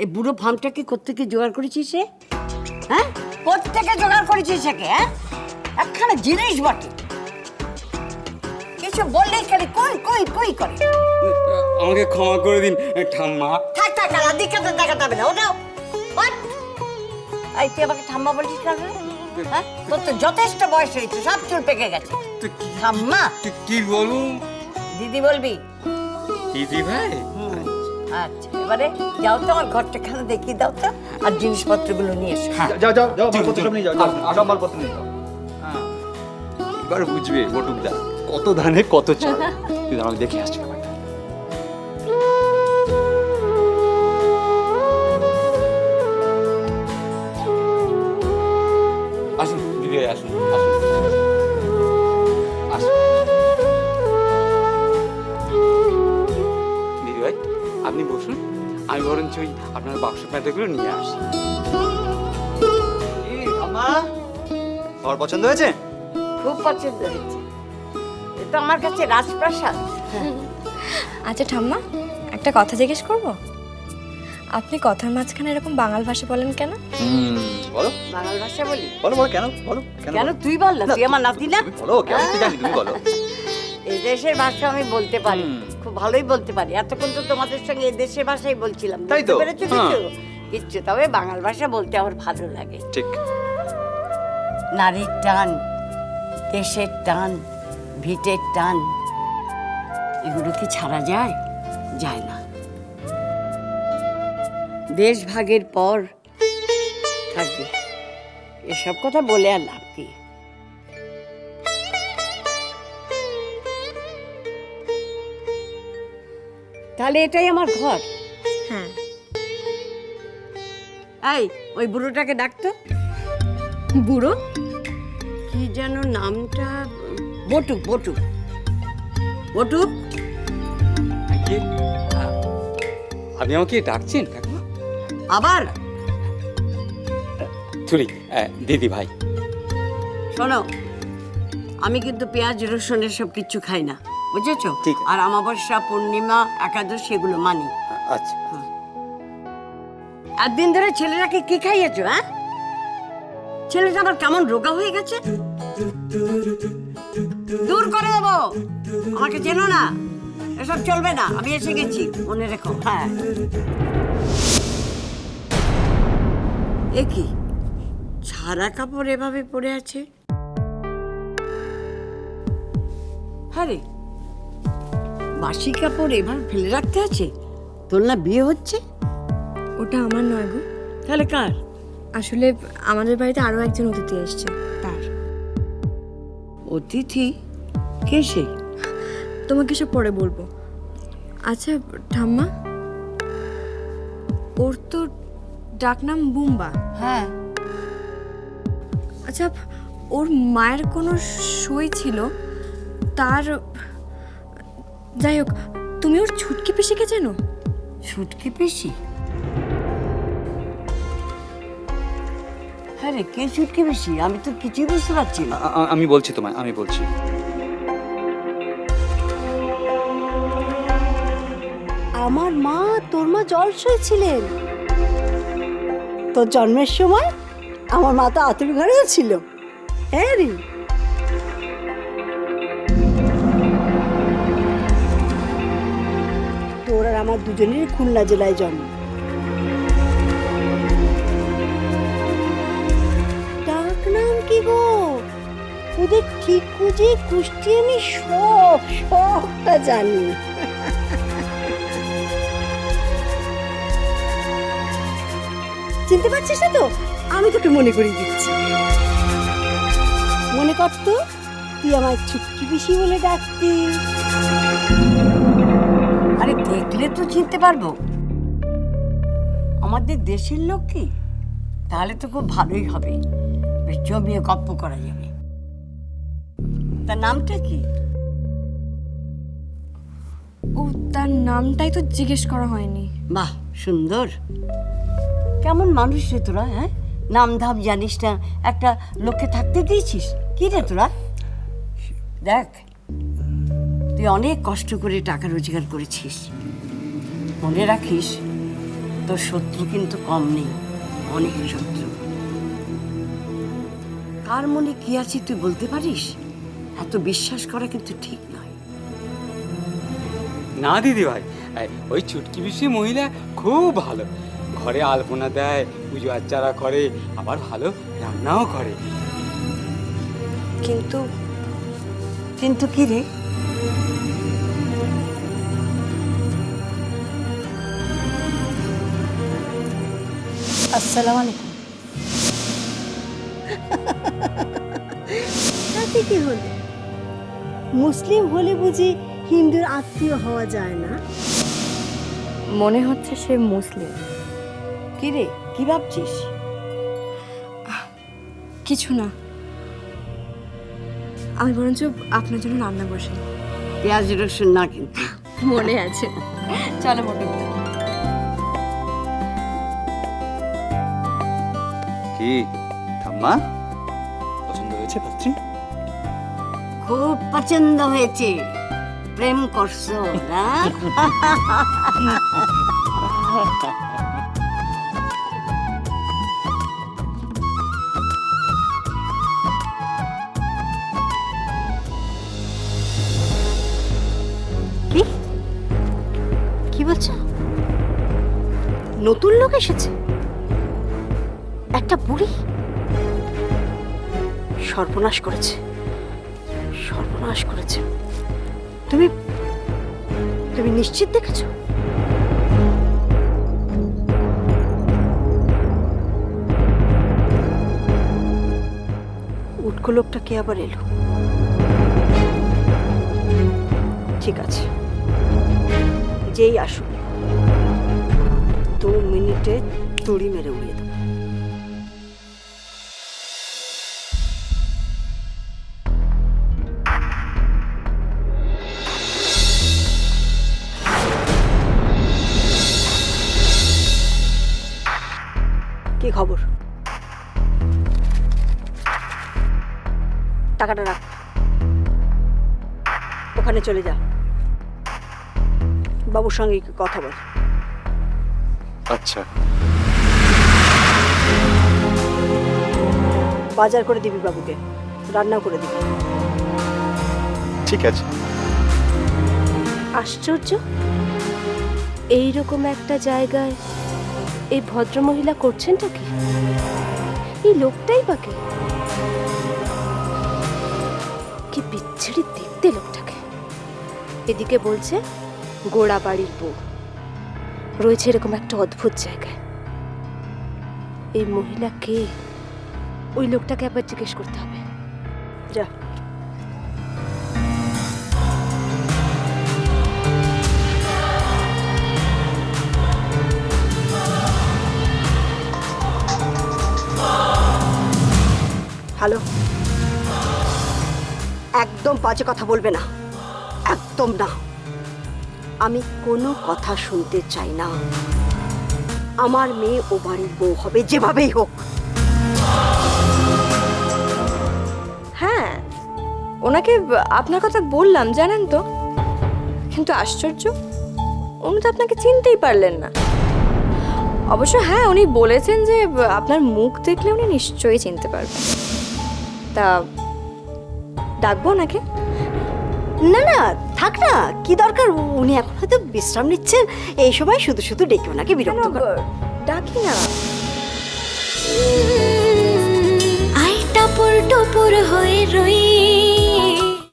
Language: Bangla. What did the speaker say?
এই বুড়ো ফার্মটাকে কোত্থেকে জোগাড় করেছিস রে? হ্যাঁ, কোত্থেকে জোগাড় করেছিস একে? হ্যাঁ, একখানা জিনিস বটে, কিছু বললেই খালি কই কই কই করে। আমাকে ক্ষমা করে দিন ঠাম্মা। থাক থাক, আর দিকে দেখাতে হবে না। ওটাও এই তুই আমাকে ঠাম্মা বলছিস কেন রে? হ্যাঁ, তোর তো যথেষ্ট বয়স হয়েছে, সব চুল পেকে গেছে। ঠাম্মা কি বলুন? দিদি বলবি? দিদি ভাই? আচ্ছা, এবারে যাও তো আমার ঘরটা খানা দেখিয়ে দাও তো, আর জিনিসপত্রগুলো নিয়ে এসো। যাও যাও যাও, মালপত্র সব নিয়ে যাও, সব মালপত্র নিয়ে যাও। এবার বুঝবে বটুকদা কত ধানে কত চাল। তুই আমাকে দেখে আসছি ব্যাপারটা। আসুন দিদি ভাই, আসুন আসুন আসুন। দিদি ভাই আপনি বসুন, আমি বরঞ্চ ওই আপনার বাক্স প্যাটাগুলো নিয়ে আসি। আম্মা, তোমার পছন্দ হয়েছে? খুব পছন্দ হয়েছে, এ তো আমার কাছে রাজপ্রাসাদ। আচ্ছা ঠাম্মা, একটা কথা জিজ্ঞেস করব? আপনি কথার মাঝখানে এরকম বাঙাল ভাষা বলেন কেন? বলো বাংলা ভাষা বলি? বলো বলো, কেন বলো কেন তুই বল না, তুই আমার নাতি না? বলো, কেমন কি জানি, তুমি বলো। এই দেশের ভাষা আমি বলতে পারি, খুব ভালোই বলতে পারি। এতক্ষণ তো তোমাদের সঙ্গে এই দেশের ভাষাই বলছিলাম, তাই তো? বুঝতে পেরেছো কিছু? কিচ্ছু, তবে বাংলা ভাষা বলতে আমার ভালো লাগে। ঠিক। নারীর টান, দেশের টান, ভিটের টান, এগুলো কি ছাড়া যায়? যায় না। দেশ ভাগের পর থাকবে, এসব কথা বলে আর লাভ কি? তাহলে এটাই আমার ঘর? হ্যাঁ। এই, ওই বুড়োটাকে ডাকতো। বুড়ো? কি যেন নামটা? বটুক, বটুক, বটুক। কি? আপনি আমাকে ডাকছেন কাকিমা? আবার সরি দিদি ভাই। শোনো, আমি কিন্তু পেঁয়াজ রসুন এসব কিচ্ছু খাই না, বুঝেছো? ঠিক আছে। আর অমাবস্যা, পূর্ণিমা, একাদশী এগুলো মানি। আচ্ছা একদিন ধরে ছেলেটাকে কি খাইয়েছো? হ্যাঁ, ছেলেটা আবার কেমন রোগা হয়ে গেছে। দূর করে দেবো, আমাকে চেনো না, এসব চলবে না। আমি এসে গেছি, মনে রেখো। হ্যাঁ, এ কি ছাড়া কাপড় এভাবে পড়ে আছে? হ্যাঁ রে, বাসি কাপড় এভাবে ফেলে রাখতে আছে? তোর না বিয়ে হচ্ছে? ওটা আমার নয় গো, তাহলে কার? আসলে আমাদের বাড়িতে আরো একজন অতিথি এসেছে, তার। অতিথি? কে সে? তোমাকে সব পরে বলবো। আচ্ছা ঠাম্মা, ওর তো ডাকনাম বুম্বা। হ্যাঁ। আচ্ছা, ওর মায়ের কোনো সই ছিল তার। যাই হোক, তুমি ওর ছুটকি পিসিকে চেনো? ছুটকি পিসি? হ্যাঁ রে, কে ছুটকি পিসি? আমি তো কিছুই বুঝতে পারছি না। আমি বলছি তোমায়, আমি বলছি। আমার মা, তোর মা জলসই ছিলেন। তোর জন্মের সময় আমার মা তো আতুর ঘরেও ছিল। হ্যাঁ রে, তোর আর আমার দুজনের খুলনা জেলায় জন্ম। ডাক নাম কি গো ওদের? ঠিক খুঁজে কুষ্টি আমি সবটা জানি। চিনতে পারছিস না তো? আমি তোকে মনে করিয়ে দিচ্ছি। মনে কর তো, তুই আমার ছুটকি পিসি বলে ডাকতি। আরে দেখলে তো চিনতে পারবো, আমাদের দেশের লোক কি? তাহলে তো খুব ভালোই হবে, বেশ জমিয়ে গপ্প করা যাবে। তার নামটা কি? ও, তার নামটাই তো জিজ্ঞেস করা হয়নি। বাহ, সুন্দর। কেমন মানুষ রে তোরা? হ্যাঁ, নাম ধাম জানিস না, একটা লোককে থাকতে দিয়েছিস? কি রে তোরা? দেখ, তুই অনেক কষ্ট করে টাকা রোজগার করেছিস, মনে রাখিস তোর শত্রু কিন্তু কম নেই, অনেক শত্রু। কার মনে কি আছে তুই বলতে পারিস? এত বিশ্বাস করা কিন্তু ঠিক নয়। না দিদি ভাই, ওই চুটকি পিসি মহিলা খুব ভালো, ঘরে আলপনা দেয়, পুজো আচ্চারা করে, আবার ভালো রান্নাও করে। কিন্তু কিন্তু কি রে? আসসালামু আলাইকুম। তাতে কি হলো? মুসলিম হলে বুঝি হিন্দুর আত্মীয় হওয়া যায় না? মনে হচ্ছে সে মুসলিম। কি রে, কি ভাবছিস? কিছু না, আমি বরঞ্চ আপনার জন্য রান্না বসাই। পেঁয়াজ রসুন না কিন্তু। মনে আছে। চলো মোটে। কি ঠাম্মা, পছন্দ হয়েছে পাত্রী? খুব পছন্দ হয়েছে। প্রেম করছো না? কি কি বলছো? নতুন লোক এসেছে? একটা বুড়ি? সর্বনাশ করেছে, সর্বনাশ করেছে। তুমি তুমি নিশ্চিত দেখেছো? উটকো লোকটা কে আবার এলো? ঠিক আছে, যেই আসুক 2 মিনিটে তুড়ি মেরে উড়িয়ে দেবো। কি খবর? টাকাটা রাখ, ওখানে চলে যা, বাবুর সঙ্গে একটু কথা বল। আচ্ছা। বাজার করে দিবি বাবুকে, রান্নাও করে দিবি। ঠিক আছে। আশ্চর্য, এইরকম একটা জায়গায় এই ভদ্রমহিলা করছেনটা কি? এই লোকটাই বা কে? কি বিচ্ছিরি দেখতে লোকটাকে। এদিকে বলছে গোড়া বাড়ির বউ, রয়েছে এরকম একটা অদ্ভুত জায়গায়। এই মহিলা কে? ওই লোকটাকে একবার জিজ্ঞেস করতে হবে। যা। হ্যালো, একদম বাজে কথা বলবে না, একদম না। আমি কোনো কথা শুনতে চাই না। আমার মেয়ে ও বাড়ির বউ হবে, যেভাবেই হোক। হ্যাঁ, ওনাকে আপনার কথা বললাম জানেন তো, কিন্তু আশ্চর্য, উনি তো আপনাকে চিনতেই পারলেন না। অবশ্য হ্যাঁ, উনি বলেছেন যে আপনার মুখ দেখলে উনি নিশ্চয়ই চিনতে পারবেন। তা ডাকবো নাকি? না না, থাক না, কি দরকার? উনি এখন হয়তো বিশ্রাম নিচ্ছেন, এই সময় শুধু শুধু ডেকে ওনাকে বিরক্ত কর। ডাকি না। আই টাপুর টুপুর হয়ে রই